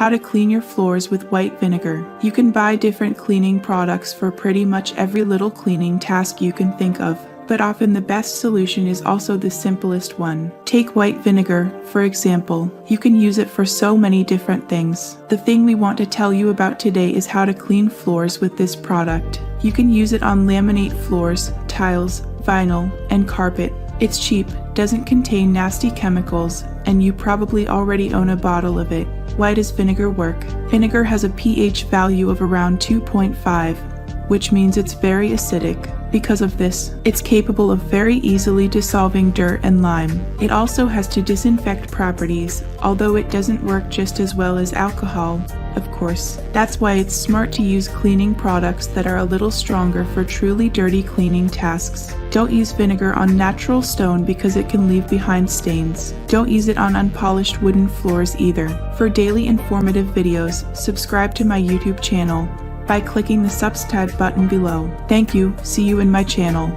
How to clean your floors with white vinegar. You can buy different cleaning products for pretty much every little cleaning task you can think of, but often the best solution is also the simplest one. Take white vinegar, for example. You can use it for so many different things. The thing we want to tell you about today is how to clean floors with this product. You can use it on laminate floors, tiles, vinyl, and carpet. It's cheap, doesn't contain nasty chemicals, and you probably already own a bottle of it. Why does vinegar work? Vinegar has a pH value of around 2.5, which means it's very acidic. Because of this, it's capable of very easily dissolving dirt and lime. It also has to disinfect properties, although it doesn't work just as well as alcohol, of course. That's why it's smart to use cleaning products that are a little stronger for truly dirty cleaning tasks. Don't use vinegar on natural stone because it can leave behind stains. Don't use it on unpolished wooden floors either. For daily informative videos, subscribe to my YouTube channel by clicking the subscribe button below. Thank you. See you in my channel.